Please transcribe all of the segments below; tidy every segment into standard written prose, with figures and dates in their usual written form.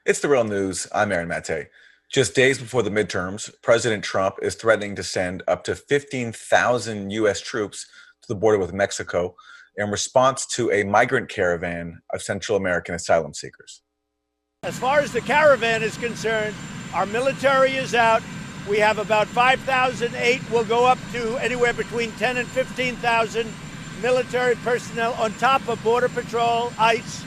It's the real news. I'm Aaron Mate. Just days before the midterms, President Trump is threatening to send up to 15,000 U.S. troops to the border with Mexico in response to a migrant caravan of Central American asylum seekers. As far as the caravan is concerned, our military is out. We have about 5,008. We'll go up to anywhere between 10 and 15,000 military personnel on top of Border Patrol, ICE,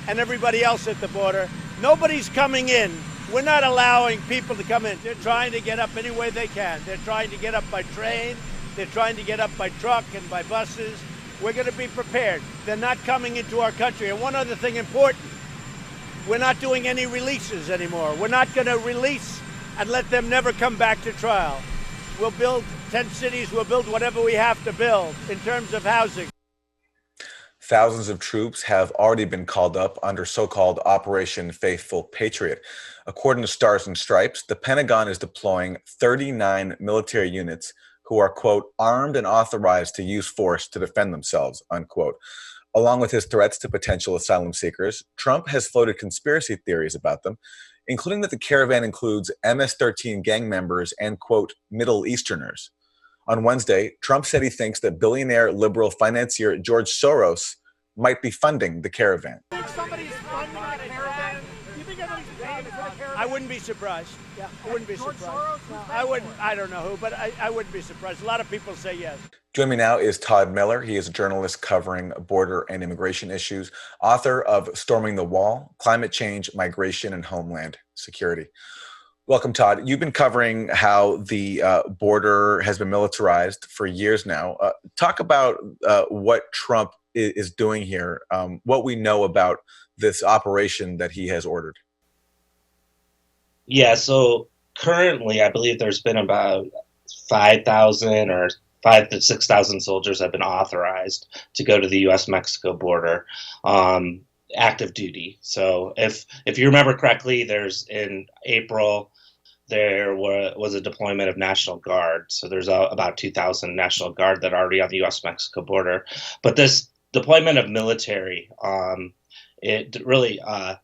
and everybody else at the border. Nobody's coming in. We're not allowing people to come in. They're trying to get up any way they can. They're trying to get up by train. They're trying to get up by truck and by buses. We're going to be prepared. They're not coming into our country. And one other thing important, we're not doing any releases anymore. We're not going to release and let them never come back to trial. We'll build tent cities. We'll build whatever we have to build in terms of housing. Thousands of troops have already been called up under so-called Operation Faithful Patriot. According to Stars and Stripes, the Pentagon is deploying 39 military units who are, quote, armed and authorized to use force to defend themselves, unquote. Along with his threats to potential asylum seekers, Trump has floated conspiracy theories about them, including that the caravan includes MS-13 gang members and, quote, Middle Easterners. On Wednesday, Trump said he thinks that billionaire liberal financier George Soros might be funding the caravan. You think somebody's funding the caravan? You think anybody's paying for the caravan? I wouldn't be surprised. Yeah, I wouldn't be surprised. No, I don't know who, but I wouldn't be surprised. A lot of people say yes. Joining me now is Todd Miller. He is a journalist covering border and immigration issues, author of Storming the Wall, Climate Change, Migration, and Homeland Security. Welcome, Todd. You've been covering how the border has been militarized for years now. Talk about what Trump is doing here, what we know about this operation that he has ordered. Yeah, so currently I believe there's been about 5,000 or 5,000 to 6,000 soldiers have been authorized to go to the U.S.-Mexico border, active duty. So if you remember correctly, there's in April, there was a deployment of National Guard. So there's about 2,000 National Guard that are already on the U.S.-Mexico border. But this deployment of military, it really,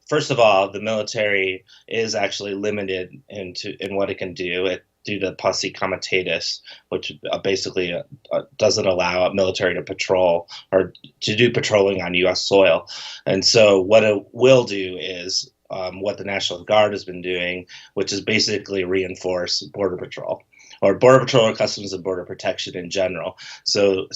first of all, the military is actually limited in what it can do due to posse comitatus, which basically doesn't allow a military to patrol or to do patrolling on U.S. soil. And so what it will do is what the National Guard has been doing, which is basically reinforce Border Patrol or Customs and Border Protection in general. So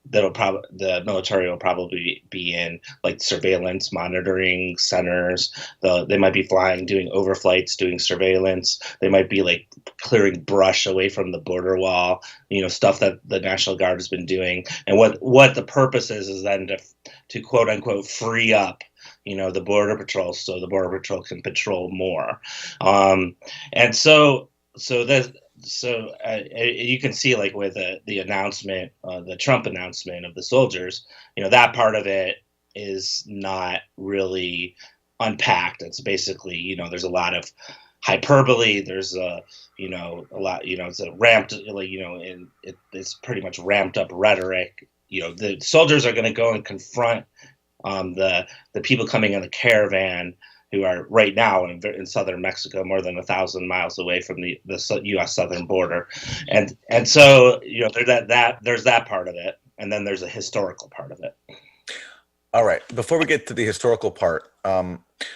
the military will probably be in like surveillance monitoring centers. They might be flying, doing overflights, doing surveillance. They might be like clearing brush away from the border wall, stuff that the National Guard has been doing. And what the purpose is then to quote unquote free up the Border Patrol, so the Border Patrol can patrol more. And so you can see like with the announcement, the Trump announcement of the soldiers, that part of it is not really unpacked. It's basically, there's a lot of hyperbole. There's a lot, it's a ramped, it's pretty much ramped up rhetoric. The soldiers are going to go and confront the people coming in the caravan who are right now in southern Mexico, more than 1,000 miles away from the U.S. southern border, and so there's that part of it, and then there's a historical part of it. All right. Before we get to the historical part,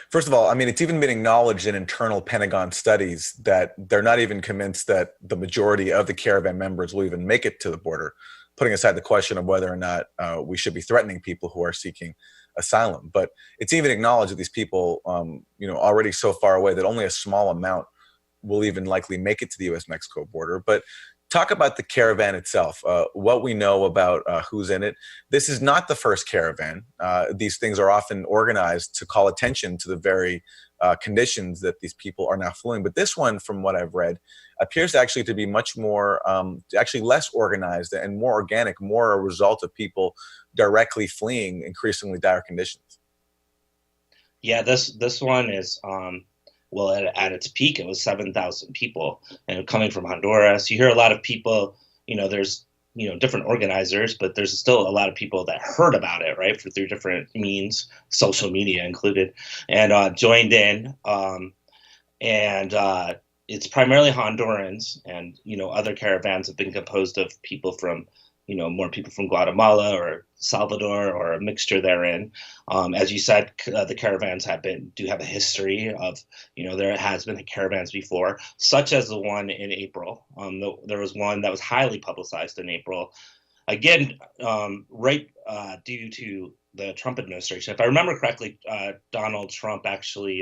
first of all, I mean, it's even been acknowledged in internal Pentagon studies that they're not even convinced that the majority of the caravan members will even make it to the border, putting aside the question of whether or not we should be threatening people who are seeking asylum. But it's even acknowledged that these people, already so far away that only a small amount will even likely make it to the U.S.-Mexico border. But talk about the caravan itself, what we know about who's in it. This is not the first caravan. These things are often organized to call attention to the very conditions that these people are now fleeing. But this one, from what I've read, appears actually to be much more, actually less organized and more organic, more a result of people directly fleeing increasingly dire conditions. Yeah, this one is, at its peak, it was 7,000 people, and coming from Honduras. You hear a lot of people, there's different organizers, but there's still a lot of people that heard about it, right, through different means, social media included, and joined in. And It's primarily Hondurans, and other caravans have been composed of people from more people from Guatemala or Salvador, or a mixture therein. As you said, the caravans do have a history of, there has been caravans before, such as the one in April. There was one that was highly publicized in April, again, right due to the Trump administration. If I remember correctly, Donald Trump actually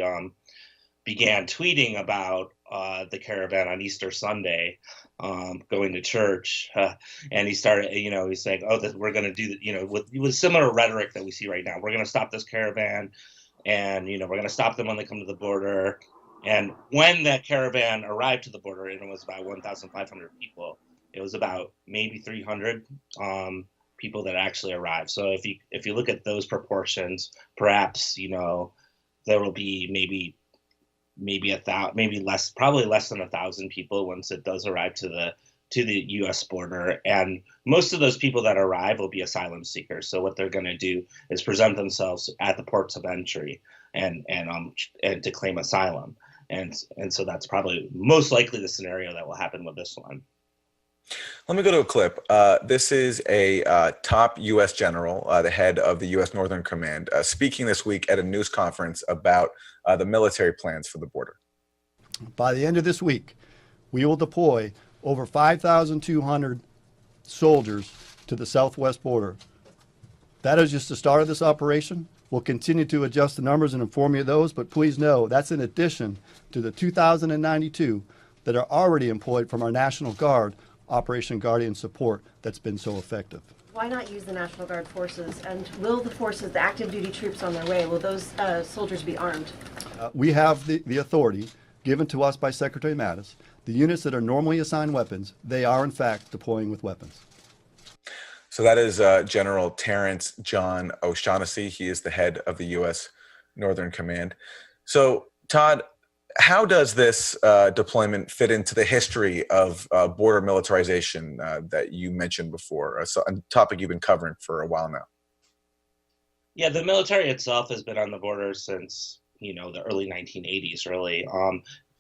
began tweeting about the caravan on Easter Sunday, going to church, and he started, he's saying, "Oh, we're going to do, with similar rhetoric that we see right now. We're going to stop this caravan, and we're going to stop them when they come to the border." And when that caravan arrived to the border, and it was about 1,500 people, it was about maybe 300 people that actually arrived. So if you look at those proportions, perhaps there will be maybe less, probably less than 1,000 people once it does arrive to the U.S. border. And most of those people that arrive will be asylum seekers. So what they're going to do is present themselves at the ports of entry and to claim asylum. And so that's probably most likely the scenario that will happen with this one. Let me go to a clip. This is a top U.S. general, the head of the U.S. Northern Command, speaking this week at a news conference about the military plans for the border. By the end of this week, we will deploy over 5,200 soldiers to the southwest border. That is just the start of this operation. We'll continue to adjust the numbers and inform you of those, but please know that's in addition to the 2,092 that are already employed from our National Guard Operation Guardian support that's been so effective. Why not use the National Guard forces? And will the forces, the active duty troops on their way, will those soldiers be armed? We have the authority given to us by Secretary Mattis. The units that are normally assigned weapons, they are in fact deploying with weapons. So that is General Terrence John O'Shaughnessy. He is the head of the U.S. Northern Command. So Todd, how does this deployment fit into the history of border militarization that you mentioned before, a topic you've been covering for a while now? Yeah, the military itself has been on the border since, the early 1980s, really,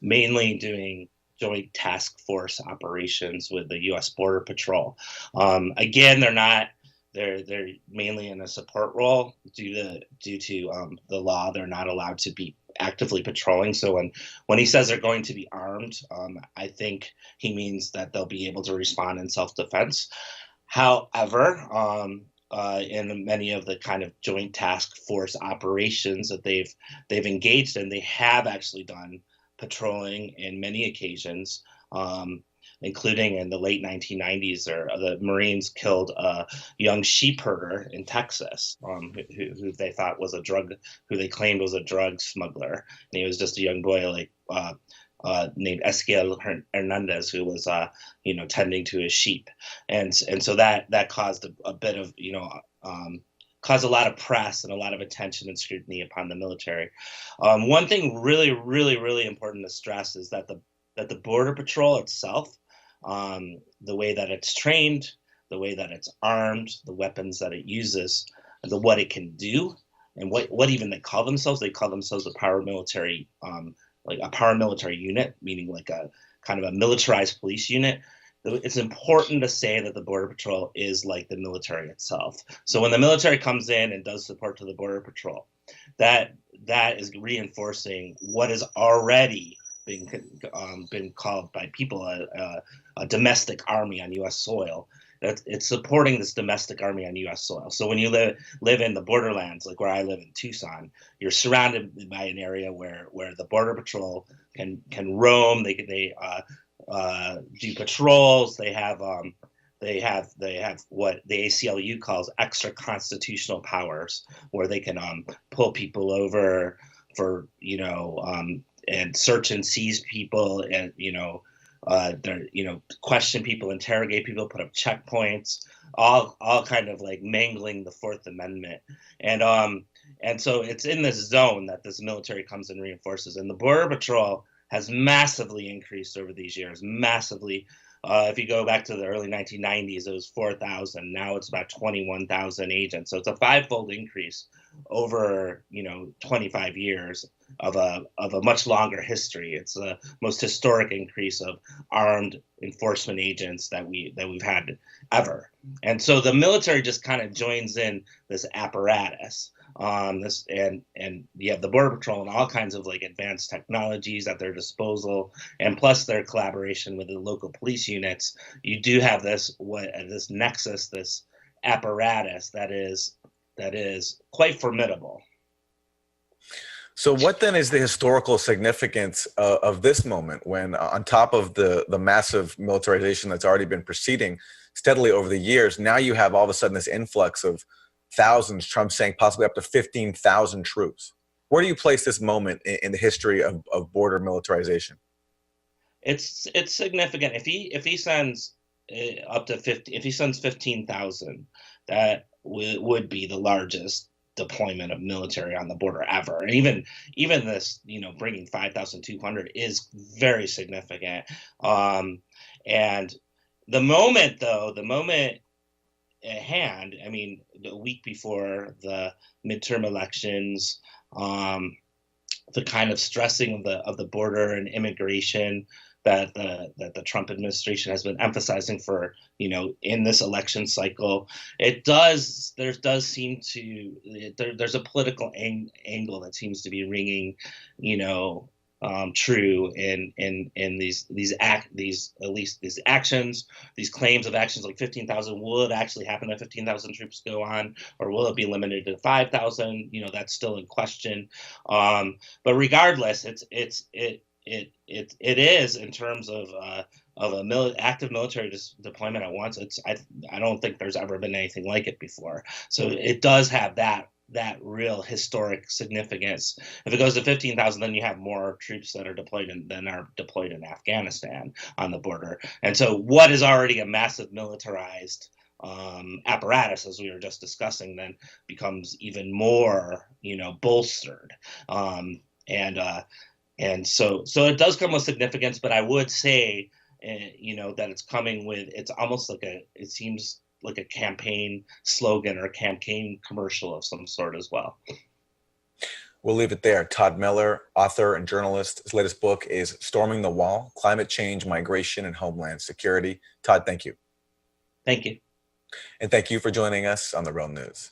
mainly doing joint task force operations with the U.S. Border Patrol. Again, they're mainly in a support role due to the law. They're not allowed to be actively patrolling. So when he says they're going to be armed, I think he means that they'll be able to respond in self-defense. However, in many of the kind of joint task force operations that they've engaged in, they have actually done patrolling in many occasions, including in the late 1990s. The Marines killed a young sheep herder in Texas, who they thought was who they claimed was a drug smuggler, and he was just a young boy named Ezequiel Hernandez, who was tending to his sheep, and so that caused a bit of caused a lot of press and a lot of attention and scrutiny upon the military. One thing really, really, really important to stress is that the Border Patrol itself, the way that it's trained, the way that it's armed, the weapons that it uses, what it can do, and what even they call themselves. They call themselves a paramilitary, like a paramilitary unit, meaning like a kind of a militarized police unit. It's important to say that the Border Patrol is like the military itself. So when the military comes in and does support to the Border Patrol, that is reinforcing what is already been called by people a domestic army on U.S. soil. It's supporting this domestic army on U.S. soil. So when you live in the borderlands, like where I live in Tucson, you're surrounded by an area where the Border Patrol can roam. They do patrols. They have what the ACLU calls extra constitutional powers, where they can pull people over for and search and seize people, and question people, interrogate people, put up checkpoints, all kind of like mangling the Fourth Amendment. And so it's in this zone that this military comes and reinforces. And the Border Patrol has massively increased over these years, massively If you go back to the early 1990s, it was 4,000. Now it's about 21,000 agents. So it's a fivefold increase over 25 years of a much longer history. It's the most historic increase of armed enforcement agents that we've had ever. And so the military just kind of joins in this apparatus. This and you have the Border Patrol and all kinds of like advanced technologies at their disposal, and plus their collaboration with the local police units. You do have this nexus, this apparatus that is quite formidable. So what then is the historical significance of this moment when, on top of the massive militarization that's already been proceeding steadily over the years, now you have all of a sudden this influx of thousands, Trump saying possibly up to 15,000 troops? Where do you place this moment in the history of border militarization? It's significant. If he sends up to 50, if he sends 15,000, that would be the largest deployment of military on the border ever. And even this, bringing 5,200 is very significant. And the moment at hand, I mean, the week before the midterm elections, the kind of stressing of the border and immigration that the Trump administration has been emphasizing for, in this election cycle, there's a political angle that seems to be ringing, true in these actions, these claims of actions like 15,000. Will it actually happen that 15,000 troops go on, or will it be limited to 5,000? That's still in question. But regardless, it is in terms of active military deployment at once. I don't think there's ever been anything like it before. So it does have that real historic significance. If it goes to 15,000, then you have more troops that are deployed in Afghanistan on the border. And so what is already a massive militarized apparatus, as we were just discussing, then becomes even more, bolstered. And so it does come with significance, but I would say, that it's coming with, it's almost like it seems like a campaign slogan or a campaign commercial of some sort as well. We'll leave it there. Todd Miller, author and journalist. His latest book is Storming the Wall: Climate Change, Migration, and Homeland Security. Todd, thank you. Thank you. And thank you for joining us on The Real News.